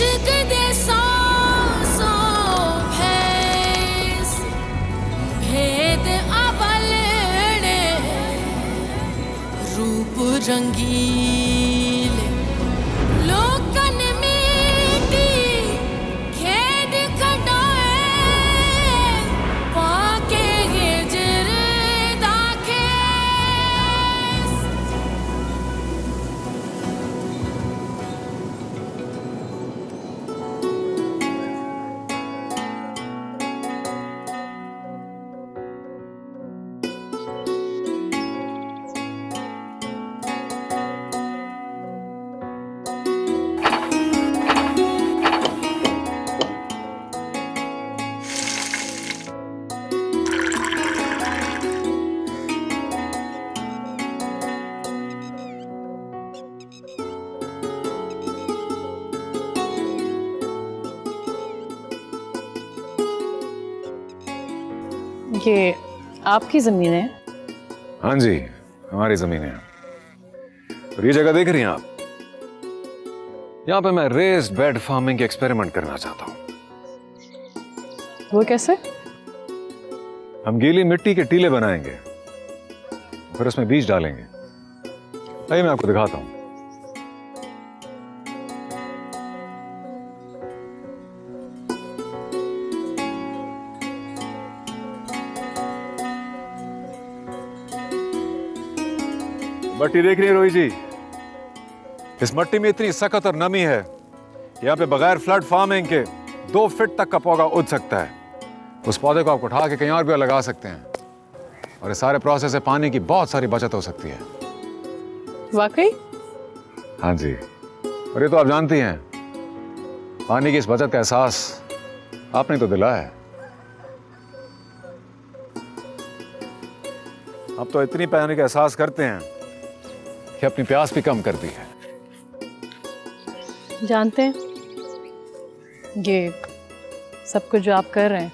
इश्क दे सांसों भैस भेद अवलने रूप रंगीले लोकन मीठी खेद खटाए पाके हिजर दाखेस। ये आपकी जमीन है? हाँ जी, हमारी जमीन है। और ये जगह देख रही हैं आप, यहाँ पे मैं रेस्ड बेड फार्मिंग के एक्सपेरिमेंट करना चाहता हूँ। वो कैसे? हम गीली मिट्टी के टीले बनाएंगे, फिर उसमें बीज डालेंगे। आइए मैं आपको दिखाता हूँ। मट्टी देख रही है रोही जी? इस मट्टी में इतनी सख्त और नमी है, यहाँ पे बगैर फ्लड फार्मिंग के 2 फीट तक का पौधा उग सकता है। उस पौधे को आप उठा के कहीं और भी लगा सकते हैं, और इस सारे प्रोसेस से पानी की बहुत सारी बचत हो सकती है। वाकई? हाँ जी, और ये तो आप जानती हैं, पानी की इस बचत का एहसास आपने तो दिलाया है। अब तो इतनी पानी का एहसास करते हैं कि अपनी प्यास भी कम कर दी है। जानते हैं, ये सब कुछ जो आप कर रहे हैं,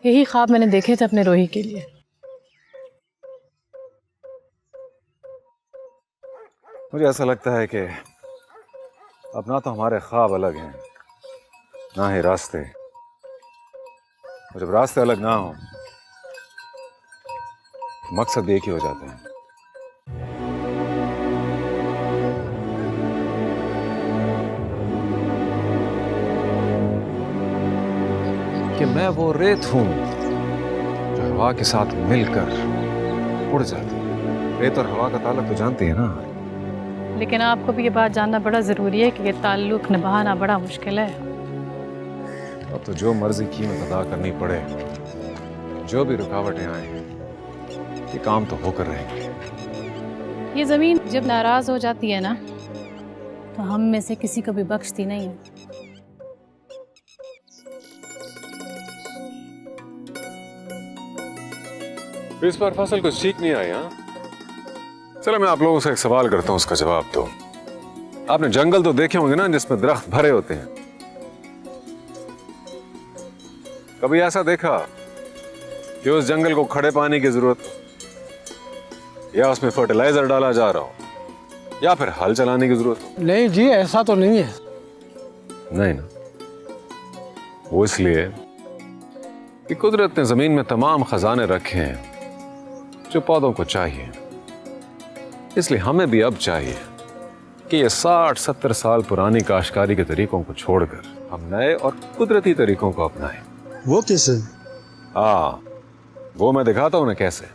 यही ख्वाब मैंने देखे थे अपने रोही के लिए। मुझे ऐसा लगता है कि अब ना तो हमारे ख्वाब अलग हैं, ना ही रास्ते। और जब रास्ते अलग ना हो, मकसद एक ही हो जाते हैं। कि मैं वो रेत हूं जो हवा के साथ मिलकर उड़ जाती है। रेत और हवा का ताल्लुक तो जानती है ना? लेकिन आपको भी ये बात जानना बड़ा ज़रूरी है कि ये ताल्लुक निभाना बड़ा मुश्किल है। अब तो जो मर्जी कीमत अदा करनी पड़े, जो भी रुकावटें आए, ये काम तो होकर रहेंगे। ये ज़मीन जब नाराज़ हो जाती है ना, तो हम में से किसी को भी बख्शती नहीं है। इस बार फसल कुछ ठीक नहीं आई। हाँ, चलो मैं आप लोगों से एक सवाल करता हूं, उसका जवाब दो। आपने जंगल तो देखे होंगे ना, जिसमें दरख्त भरे होते हैं। कभी ऐसा देखा कि उस जंगल को खड़े पानी की जरूरत हो, या उसमें फर्टिलाइजर डाला जा रहा हो, या फिर हल चलाने की जरूरत हो? नहीं जी, ऐसा तो नहीं है। नहीं ना, वो इसलिए कि कुदरत ने जमीन में तमाम खजाने रखे हैं जो पौधों को चाहिए। इसलिए हमें भी अब चाहिए कि ये 60-70 साल पुरानी काश्तकारी के तरीकों को छोड़कर हम नए और कुदरती तरीकों को अपनाएं। वो कैसे? वो मैं दिखाता हूं ना कैसे।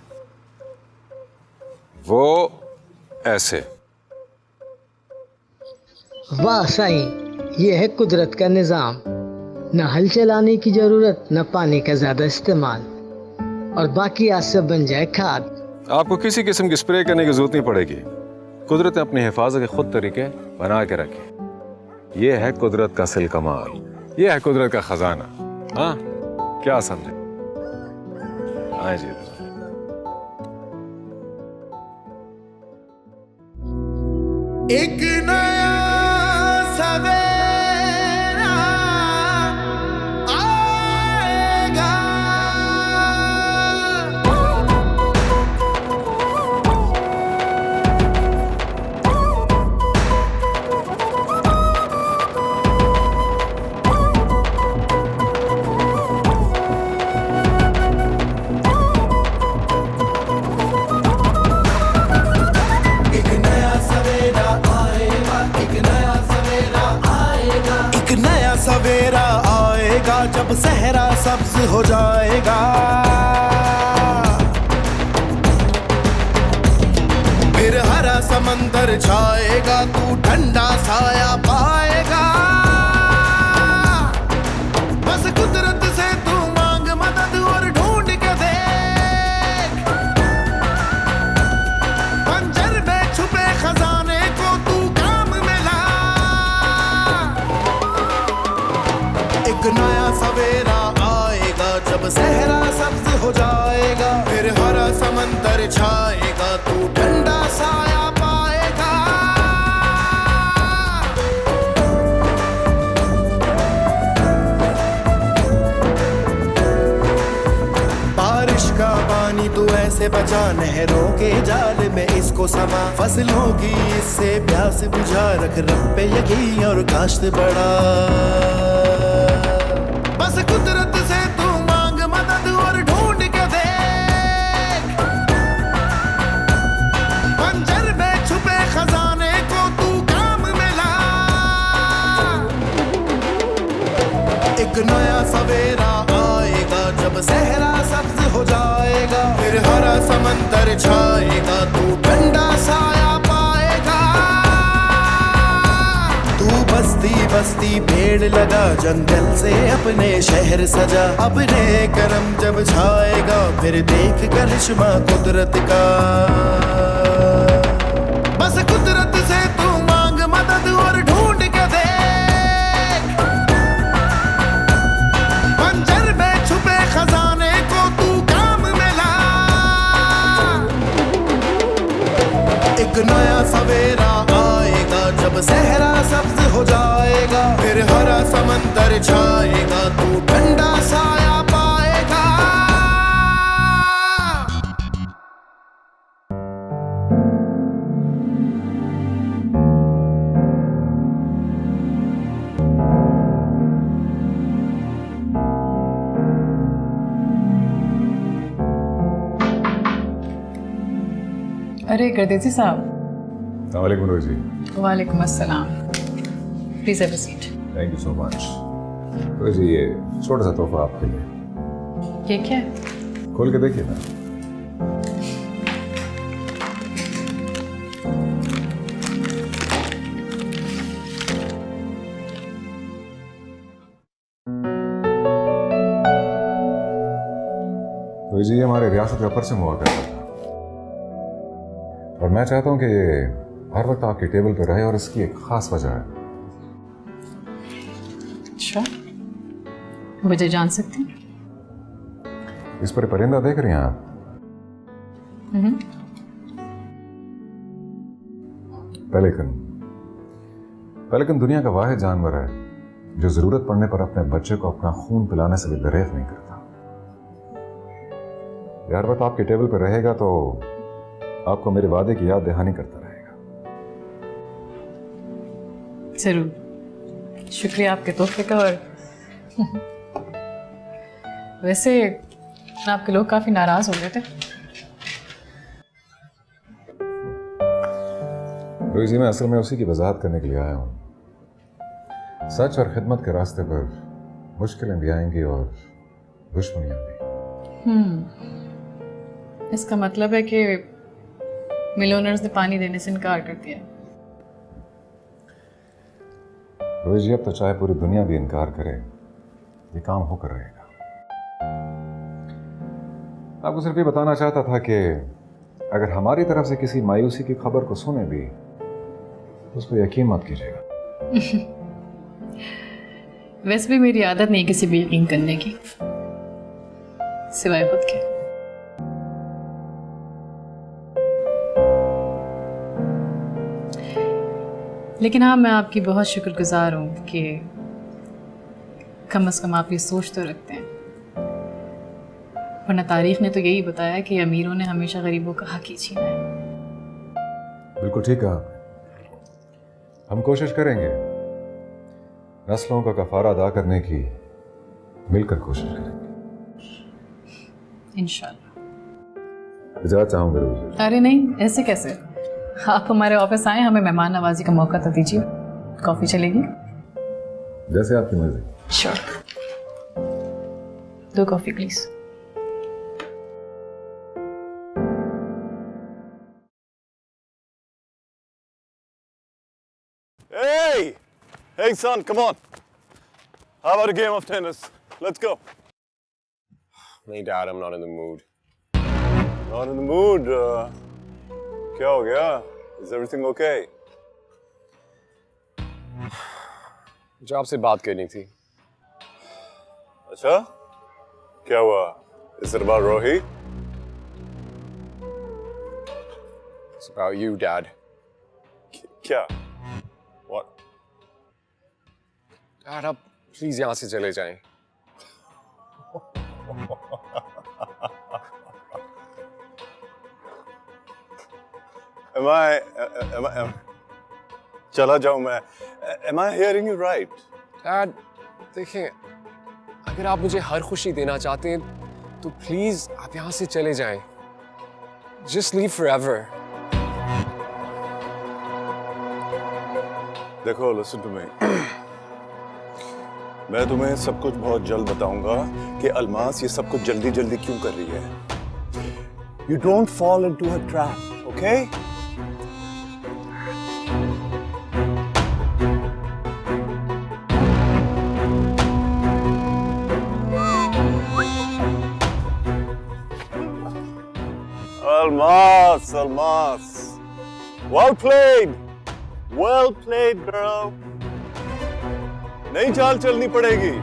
वो ऐसे। वाह साईं, ये है कुदरत का निजाम। न हल चलाने की जरूरत, न पानी का ज्यादा इस्तेमाल, और बाकी आज से बन जाए खाद। आपको किसी किस्म की स्प्रे करने की जरूरत नहीं पड़ेगी। कुदरत ने अपनी हिफाजत के खुद तरीके बना के रखे। ये है कुदरत का असल कमाल, ये है कुदरत का खजाना। हाँ, क्या समझे? आए जी। एक नया सवेरा आएगा, सहरा सब्ज हो जाएगा, फिर हरा समंदर छाएगा, तू ठंडा साया पाएगा। बस कुदरत से तू मांग मदद और ढूंढ के देख, बंजर में छुपे खजाने को तू काम में ला। एक नया सवेरा आएगा जब सहरा सब्ज हो जाएगा, फिर हरा समंदर छाएगा, तू ठंडा साया पाएगा। बारिश का पानी तू ऐसे बचा, नहरों के जाल में इसको समा, फसलों की इससे प्यास बुझा, रख रब पे यकीन और काश्त बढ़ा। बस कुदरत से तू मांग मदद और ढूंढ के देख, बंजर में छुपे खजाने को तू काम में ला। एक नया सवेरा आएगा जब सहरा सब्ज हो जाएगा, फिर हरा समंदर छाएगा, तू ठंडा साया पाएगा। तू बस्ती बस्ती पेड़ लगा, जंगल से अपने शहर सजा, अपने करम जब छाएगा, फिर देख करिश्मा कुदरत का। बस कुदरत से तू मांग मदद और ढूंढ के देख, बंजर में छुपे खजाने को तू काम में ला। एक नया सवेरा आएगा जब सहरा सब्ज हो जाएगा, फिर हरा समंदर छाएगा, तू ठंडा साया पाएगा। अरे गर्देसी साहब। वालेकुम रोजी। वालेकुम अस्सलाम। Please have a seat. Thank you so much. रोजी, ये छोटा सा तोहफा आपके लिए। ये क्या है? खोल के देखिए ना। रोजी, ये हमारे रियासत का परचम हुआ करता था, और मैं चाहता हूं कि ये हर वक्त आपके टेबल पर रहे, और इसकी एक खास वजह है। अच्छा, वजह जान सकती हूँ? इस पर परिंदा देख रही हैं आप? पेलिकन। पेलिकन दुनिया का वाहिद जानवर है जो जरूरत पड़ने पर अपने बच्चे को अपना खून पिलाने से भी दरेख नहीं करता। यार वक्त आपके टेबल पर रहेगा तो आपको मेरे वादे की याद दहानी करता रहेगा। जरूर, शुक्रिया आपके तोहफे का। और वैसे आपके लोग काफी नाराज हो गए थे। रोजी जी, मैं असल में उसी की वजाहत करने के लिए आया हूँ। सच और खिदमत के रास्ते पर मुश्किलें भी आएंगी और दुश्मनियां भी। इसका मतलब है कि मिलोनर्स ने पानी देने से इनकार कर दिया। रोजी, अब तो चाहे पूरी दुनिया भी इनकार करे, ये काम होकर रहेगा। आपको सिर्फ ये बताना चाहता था कि अगर हमारी तरफ से किसी मायूसी की खबर को सुने भी तो उस पर यकीन मत कीजिएगा। वैसे भी मेरी आदत नहीं किसी भी यकीन करने की, सिवाय खुद के। लेकिन हाँ, मैं आपकी बहुत शुक्रगुजार हूँ कि कम से कम आप ये सोच तो रखते हैं, वरना तारीख ने तो यही बताया कि अमीरों ने हमेशा गरीबों का हक ही छीना है। बिल्कुल ठीक कहा। हम कोशिश करेंगे नस्लों का कफारा अदा करने की, मिलकर कोशिश करेंगे इंशाअल्लाह। इजाज़त चाहूँगा रोजी। अरे नहीं, ऐसे कैसे? आप हमारे ऑफिस आए, हमें मेहमान नवाजी का मौका तो दीजिए। कॉफ़ी चलेगी? जैसे आपकी मर्जी। Sure. 2 coffee please. Hey! Hey, son, come on. How about a game of tennis? Let's go. नहीं Dad, I'm not in the mood. Not in the mood. क्या हो गया? Is everything okay? मुझे आपसे बात करनी थी। अच्छा? क्या हुआ? Is it about Rohi? It's about you, Dad. क्या? What? Dad, आप प्लीज यहाँ से चले जाएं। चला जाऊं मैं? Am I hearing you right? Dad, देखें, अगर आप मुझे हर खुशी देना चाहते हैं तो प्लीज आप यहाँ से चले जाएं। Just leave forever. देखो, listen to me. मैं तुम्हें सब कुछ बहुत जल्द बताऊंगा कि अलमास ये सब कुछ जल्दी जल्दी क्यों कर रही है। You don't fall into her trap, okay? Almas, Almas. Well played. Well played, girl. नई चाल चलनी पड़ेगी।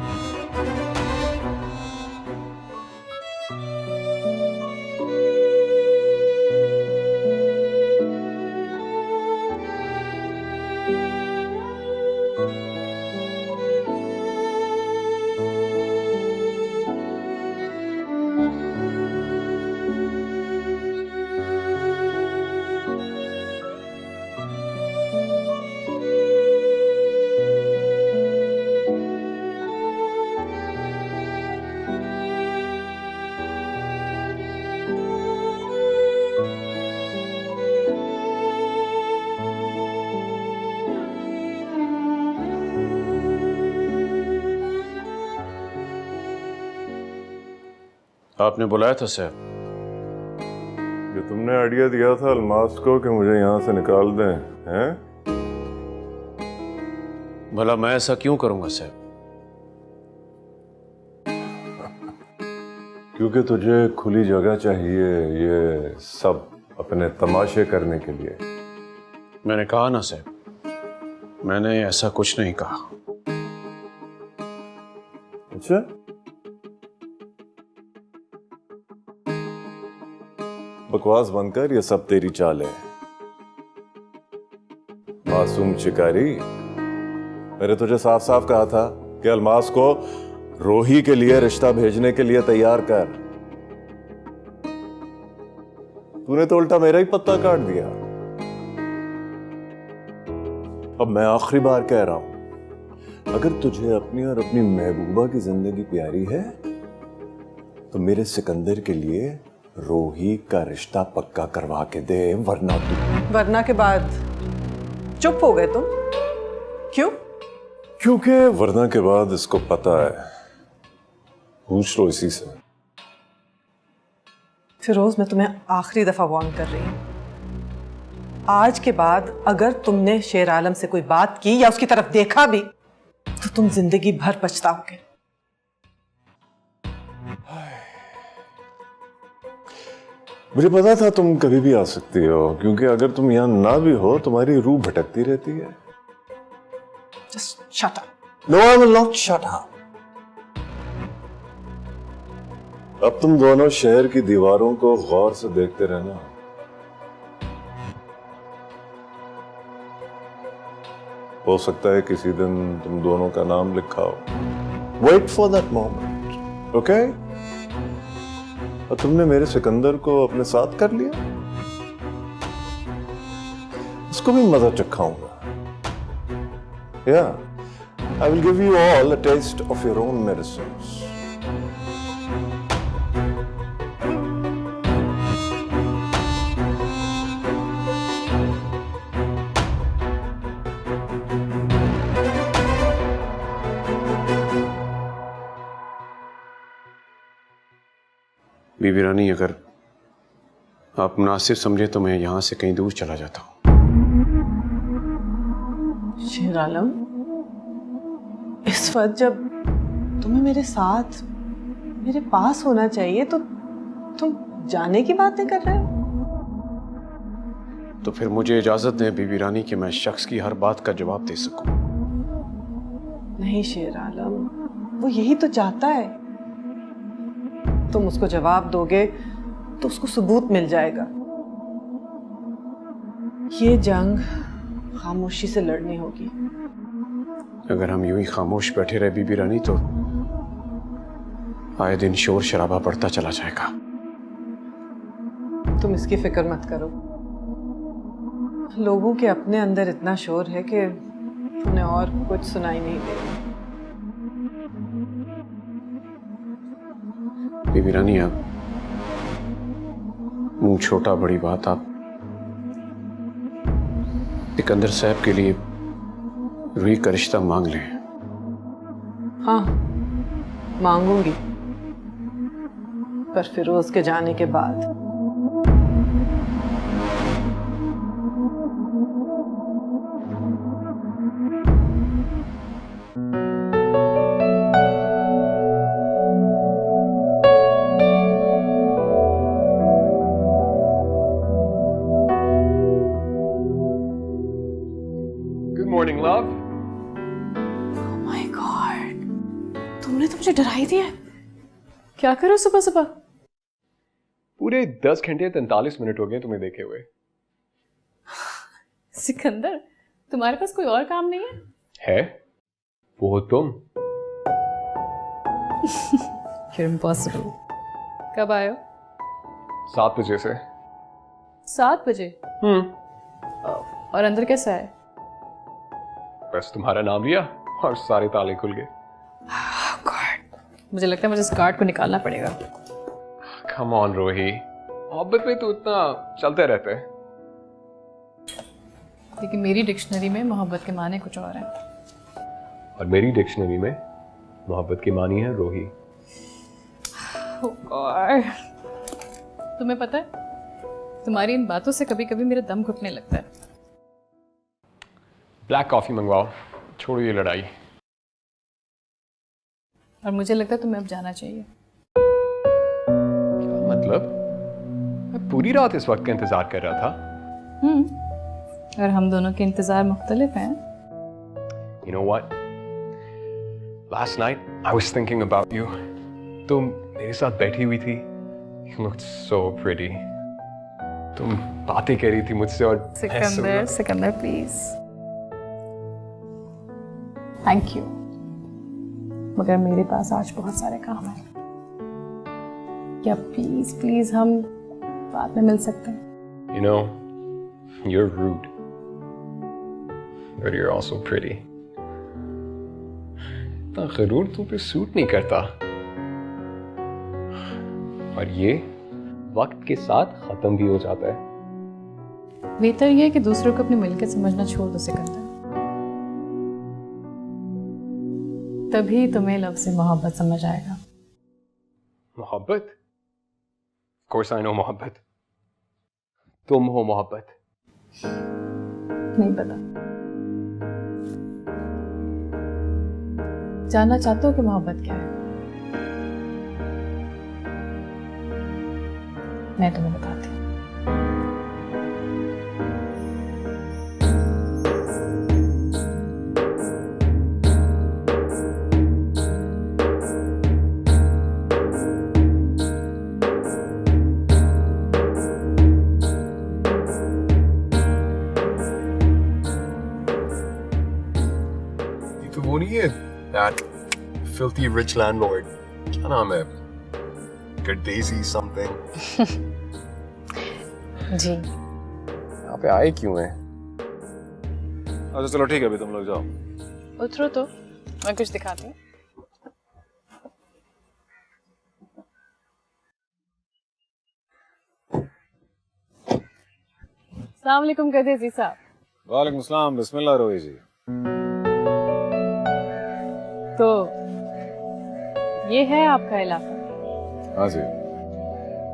आपने बुलाया था सर? जो तुमने आइडिया दिया था अलमास को कि मुझे यहाँ से निकाल दें, हैं? भला मैं ऐसा क्यों करूंगा सर? क्योंकि तुझे खुली जगह चाहिए ये सब अपने तमाशे करने के लिए। मैंने कहा ना सर, मैंने ऐसा कुछ नहीं कहा। अच्छा? बकवास बनकर ये सब तेरी चाल है। मासूम शिकारी, मैंने तुझे साफ साफ कहा था कि अलमास को रोही के लिए रिश्ता भेजने के लिए तैयार कर। तूने तो उल्टा मेरा ही पत्ता काट दिया। अब मैं आखिरी बार कह रहा हूं, अगर तुझे अपनी और अपनी महबूबा की जिंदगी प्यारी है तो मेरे सिकंदर के लिए रोही का रिश्ता पक्का करवा के दे, वरना के बाद चुप हो गए तुम? क्यों? क्योंकि वरना के बाद इसको पता है। पूछ लो इसी से। फिरोज, मैं तुम्हें आखिरी दफा वार्न कर रही हूं, आज के बाद अगर तुमने शेर आलम से कोई बात की या उसकी तरफ देखा भी तो तुम जिंदगी भर पछताओगे। मुझे पता था तुम कभी भी आ सकती हो, क्योंकि अगर तुम यहां ना भी हो तुम्हारी रूह भटकती रहती है। Just shut up. No, I will not shut up. अब तुम दोनों शहर की दीवारों को गौर से देखते रहना। हो सकता है किसी दिन तुम दोनों का नाम लिखा हो। Wait for that moment, okay? और तुमने मेरे सिकंदर को अपने साथ कर लिया, उसको भी मजा चखाऊंगा। Yeah, I will give you all a taste of your own medicines. बीबी रानी, अगर आप मुनासिब समझे तो मैं यहाँ से कहीं दूर चला जाता हूँ। शेर आलम, इस वक्त जब तुम्हें मेरे साथ मेरे पास होना चाहिए तो तुम जाने की बातें कर रहे हो। तो फिर मुझे इजाजत दें बीबी रानी कि मैं इस शख्स की हर बात का जवाब दे सकूं। नहीं शेर आलम, वो यही तो चाहता है। तुम उसको जवाब दोगे तो उसको सबूत मिल जाएगा। ये जंग खामोशी से लड़नी होगी। अगर हम यूं ही खामोश बैठे रहे बीबी रानी तो आए दिन शोर शराबा बढ़ता चला जाएगा। तुम इसकी फिक्र मत करो। लोगों के अपने अंदर इतना शोर है कि उन्हें और कुछ सुनाई नहीं देगा। बीबी रानी, आप मुंह छोटा बड़ी बात, आप सिकंदर साहब के लिए रूही का रिश्ता मांग लें। हाँ, मांगूंगी, पर फिरोज के जाने के बाद। Good morning, love. My God, तुमने तो मुझे डरा ही दिया। क्या करो सुबह सुबह? पूरे 10 घंटे 43 मिनट हो गए तुम्हें देखे हुए। सिकंदर, तुम्हारे पास कोई और काम नहीं है? है वो तुम। You're impossible. कब आए हो? 7 बजे से। 7 बजे? और अंदर कैसे आए? बस तुम्हारा नाम लिया और सारे ताले खुल गए। गॉड, मुझे लगता है मुझे इस कार्ड को निकालना पड़ेगा। कम ऑन रोही, मोहब्बत में तो इतना चलते रहते हैं। लेकिन मेरी डिक्शनरी में मोहब्बत के माने कुछ और है। और मेरी डिक्शनरी में मोहब्बत की मानी है रोही। गॉड, तुम्हें पता है, तुम्हारी इन बातों से कभी कभी मेरा दम घुटने लगता है। ब्लैक कॉफी मंगवाओ, छोड़ो ये लड़ाई। और मुझे लगता है तुम्हें अब जाना चाहिए। क्या मतलब? मैं पूरी रात इस वक्त का इंतजार कर रहा था। और हम दोनों के इंतजार मुख्तलिफ हैं। You know what? Last night I was thinking about you. तुम मेरे साथ बैठी हुई थी। You looked so pretty. तुम बातें कर रही थी मुझसे और Sikandar, Sikandar please. Thank you, मगर मेरे पास आज बहुत सारे काम हैं। क्या प्लीज प्लीज हम बाद में मिल सकते हैं? You know, you're rude. But you're also pretty. इतना गरूर तुम पे सूट नहीं करता। और ये वक्त के साथ खत्म भी हो जाता है। बेहतर ये है कि दूसरों को अपनी मिलकर समझना छोड़ दो सिकंदर। तभी तुम्हें लफ्ज़ मोहब्बत समझ आएगा। मोहब्बत? Of course I know मोहब्बत। तुम हो मोहब्बत। नहीं पता। जानना चाहते हो कि मोहब्बत क्या है? मैं तुम्हें बताती हूँ। ये तो वो नहीं है, that filthy rich landlord, क्या नाम है? Gardezi something. जी, यहाँ पे आए क्यों हैं? अच्छा चलो ठीक है, अभी तुम लोग जाओ। उतरो तो मैं कुछ दिखाती हूँ। अस्सलाम वालेकुम गदेजी साहब। वालेकुम सलाम, बिस्मिल्लाह रोही जी। तो ये है आपका इलाका? हाँ जी।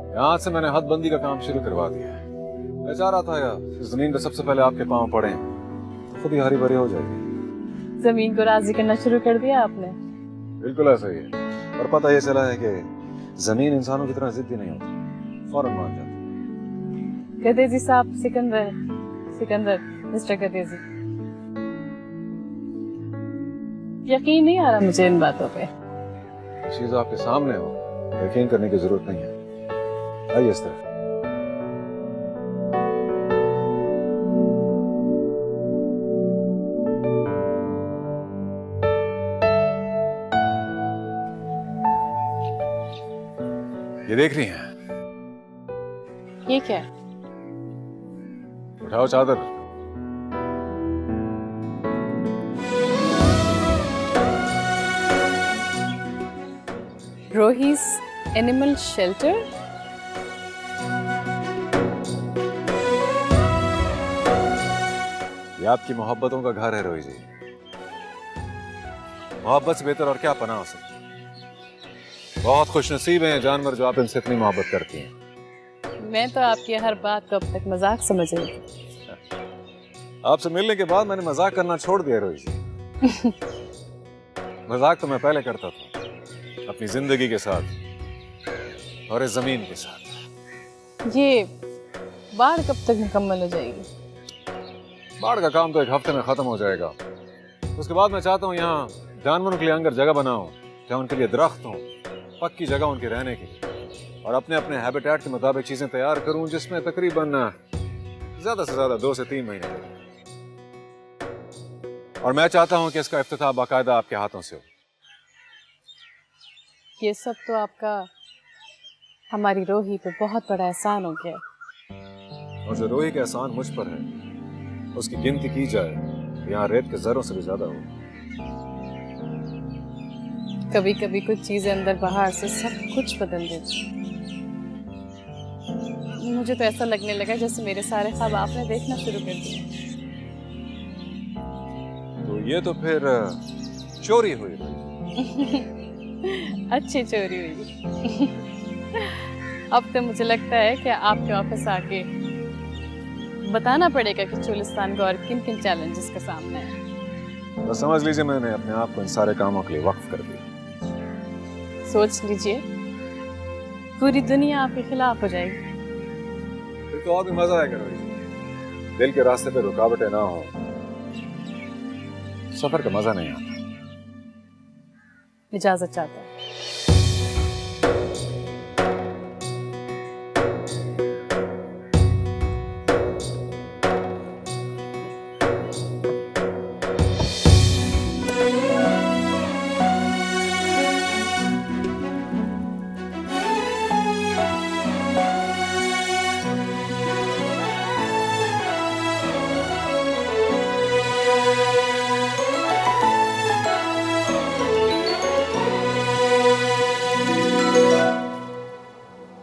यहाँ से मैंने हदबंदी का काम शुरू करवा दिया है। मैं चाह रहा था यार, इस जमीन पे सबसे पहले आपके पांव पड़े तो खुद ही हरी भरी हो जाएगी। जमीन को राजी करना शुरू कर दिया आपने? बिल्कुल ऐसा ही है। और पता ये चला है कि जमीन इंसानों की तरह जिद्दी नहीं होती, फौरन मान जाती। गदेजी साहब, सिकंदर सिकंदर मिस्टर गदेजी, यकीन नहीं आ रहा मुझे इन बातों पे। चीज आपके सामने हो, यकीन करने की जरूरत नहीं है। आइए इस तरफ। ये देख रही हैं? ये क्या है? उठाओ चादर। रोही's एनिमल शेल्टर? ये आपकी मोहब्बतों का घर है रोही जी। मोहब्बत से बेहतर और क्या पनाह हो सकती। बहुत खुशनसीब हैं जानवर जो आप इनसे इतनी मोहब्बत करती हैं। मैं तो आपकी हर बात को अब तक मजाक समझ रही थी। आपसे मिलने के बाद मैंने मजाक करना छोड़ दिया रोही जी। मजाक तो मैं पहले करता था, अपनी जिंदगी के साथ और इस जमीन के साथ। ये बाढ़ कब तक मुकम्मल हो जाएगी? बाढ़ का काम तो एक हफ्ते में खत्म हो जाएगा। उसके बाद मैं चाहता हूँ यहाँ जानवरों के लिए अंगर जगह बनाऊं, जहाँ उनके लिए दरख्त हों, पक्की जगह उनके रहने की, और अपने अपने हैबिटेट के मुताबिक चीजें तैयार करूं जिसमें तकरीबन ज्यादा से ज्यादा 2 से 3 महीने लगेंगे। और मैं चाहता हूं कि इसका इफ्तिताह बाकायदा आपके हाथों से हो। ये सब तो आपका हमारी रोही पे बहुत बड़ा एहसान हो गया। और जो रोही का एहसान मुझ पर है उसकी गिनती की जाए यहाँ रेत के जरों से भी ज्यादा हो। कभी कभी कुछ चीजें अंदर बाहर से सब कुछ बदल देती। मुझे तो ऐसा लगने लगा जैसे मेरे सारे ख्वाब आपने देखना शुरू कर दिए। तो ये तो फिर चोरी हुई। अच्छी चोरी हुई। अब तो मुझे लगता है कि आपके ऑफिस आके बताना पड़ेगा कि चोलिस्तान को और किन किन चैलेंजेस का सामना है। बस समझ लीजिए मैंने अपने आप को इन सारे कामों के लिए वक्फ कर दिया। सोच लीजिए पूरी दुनिया आपके खिलाफ हो जाएगी। फिर तो और भी मजा आएगा रोही। दिल के रास्ते पे रुकावटें ना हो, सफर का मजा नहीं आता। इजाजत चाहता हूँ।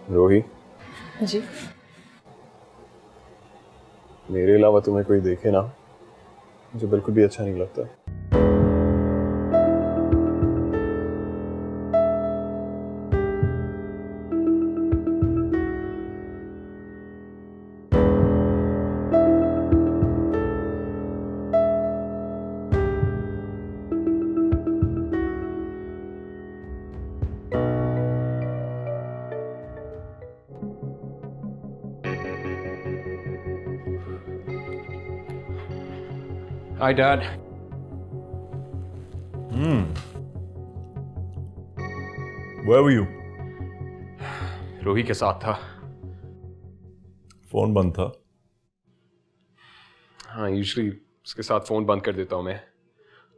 रोही, जी, मेरे अलावा तुम्हें कोई देखे ना, मुझे बिल्कुल भी अच्छा नहीं लगता। Hi, Dad. Where were you? रोही के साथ था। फोन बंद था। हाँ, यूजुअली उसके साथ फोन बंद कर देता हूँ मैं।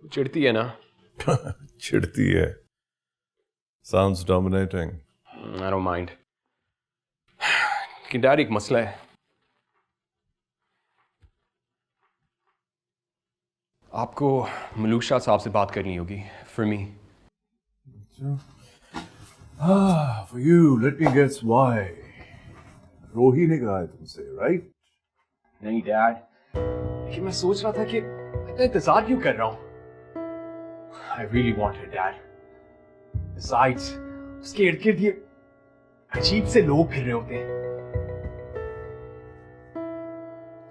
वो चिढ़ती है ना। चिढ़ती है। Sounds dominating. I don't mind. कि डैड, एक मसला है। आपको मलूक शाह साहब से बात करनी होगी। For me. For you, let me guess why. रोही ने कहा है तुमसे, right? नहीं डैड, लेकिन मैं सोच रहा था कि मैं इंतजार क्यों कर रहा हूँ। I really want her, Dad. Besides, उसके इर्द गिर्द ये अजीब से लोग फिर रहे होते हैं।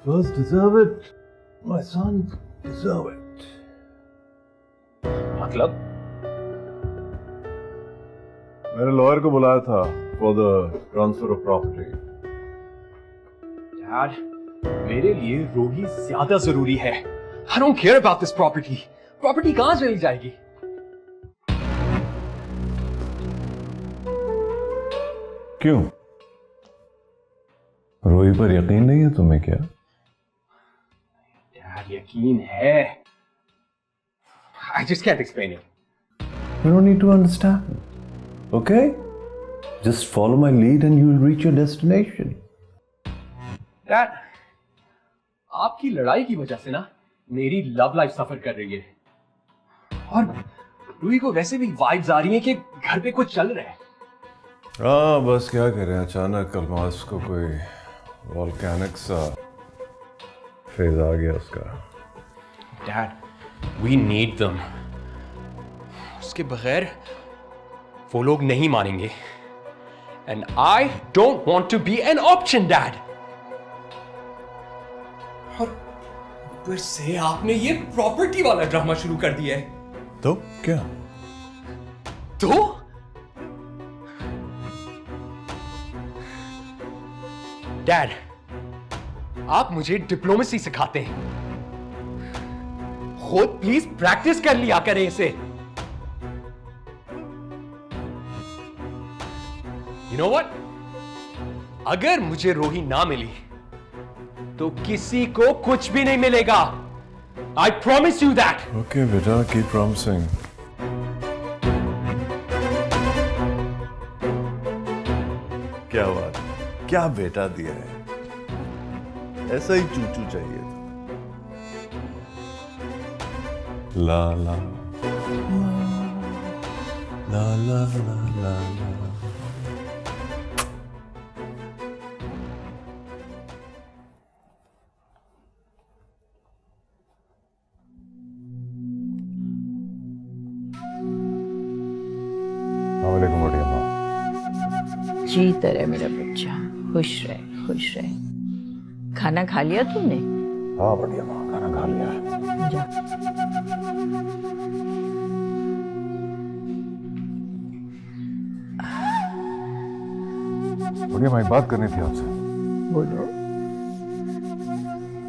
First deserve it, my son, deserve it. मतलब मैंने लॉयर को बुलाया था for the transfer of property. यार, मेरे लिए रोही ज्यादा जरूरी है। I don't care about this property. Property कहां चली जाएगी? क्यों? रोही पर यकीन नहीं है तुम्हें क्या? यार यकीन है। I just can't explain it. You don't need to understand. Okay? Just follow my lead and you will reach your destination. Dad, आपकी लड़ाई की वजह से ना मेरी लव लाइफ सफर कर रही है। और रूही को वैसे भी वाइब्स आ रही हैं कि घर पे कुछ चल रहा है। हाँ, बस क्या करें, अचानक अलमास को कोई वोल्केनिक सा फेज आ गया उसका। Dad, we need them. उसके बगैर वो लोग नहीं मानेंगे। And I don't want to be an option, Dad. और ऊपर से आपने ये प्रॉपर्टी वाला ड्रामा शुरू कर दिया है। तो क्या? तो डैड, आप मुझे डिप्लोमेसी सिखाते हैं। खुद प्लीज प्रैक्टिस कर लिया करें इसे। You know what? अगर मुझे रोही ना मिली तो किसी को कुछ भी नहीं मिलेगा। I promise you that. Okay, बेटा, keep promising. क्या बात, क्या बेटा दिया है, ऐसा ही चूचू चाहिए था। ला ला ला ला ला ला ला। वालेकुम बढ़िया माँ। जी तरह मेरा बच्चा, खुश रहे खुश रहे। खाना खा लिया तुमने? हाँ बढ़िया माँ, खाना खा लिया है। जा। बढ़िया माँ, एक बात करनी थी आपसे। बोलो।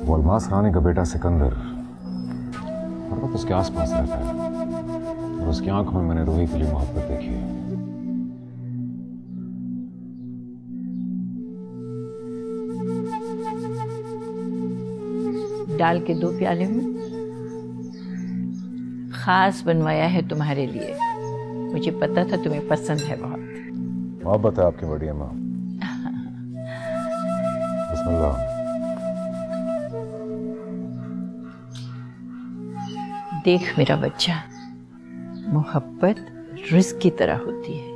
वो अलमास रानी का बेटा सिकंदर हर वक्त उसके आसपास रहता है और उसकी आंखों में मैंने रोही के लिए मोहब्बत देखी है। डाल के दो प्याले में, खास बनवाया है तुम्हारे लिए। मुझे पता था तुम्हें पसंद है बहुत। मोहब्बत है आपकी बढ़िया माँ। बिस्मिल्लाह। देख मेरा बच्चा, मोहब्बत रिस्क की तरह होती है।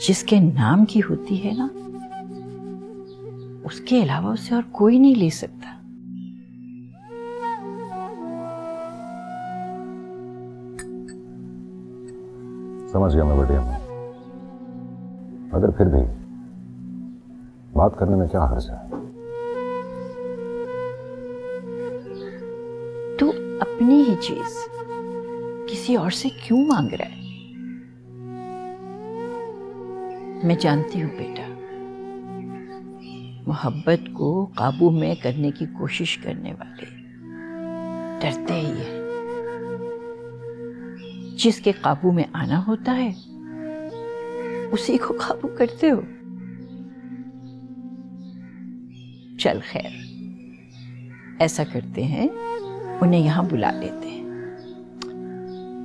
जिसके नाम की होती है ना, उसके अलावा उसे और कोई नहीं ले सकता। समझ गया मैं बढ़िया माँ, मगर फिर भी बात करने में क्या हर्ज है? तू अपनी ही चीज किसी और से क्यों मांग रहा है? मैं जानती हूं बेटा, मोहब्बत को काबू में करने की कोशिश करने वाले डरते ही हैं। जिसके काबू में आना होता है उसी को काबू करते हो। चल खैर, ऐसा करते हैं, उन्हें यहां बुला लेते हैं।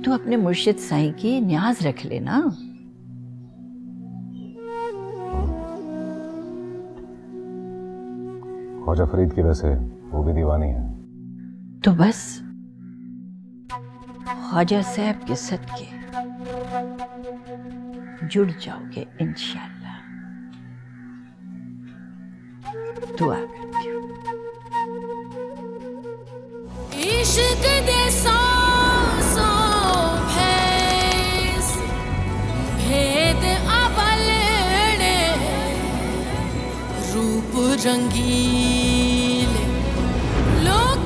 तू अपने मुर्शिद साईं की न्याज रख लेना। ख्वाजा फरीद की वजह से वो भी दीवानी है। तो बस ख्वाजा साहब के सदके जुड़ जाओगे इंशाअल्लाह। दुआ करती हूँ। इश्क दे सांसों भैंस भेद अवल रंगीले लोग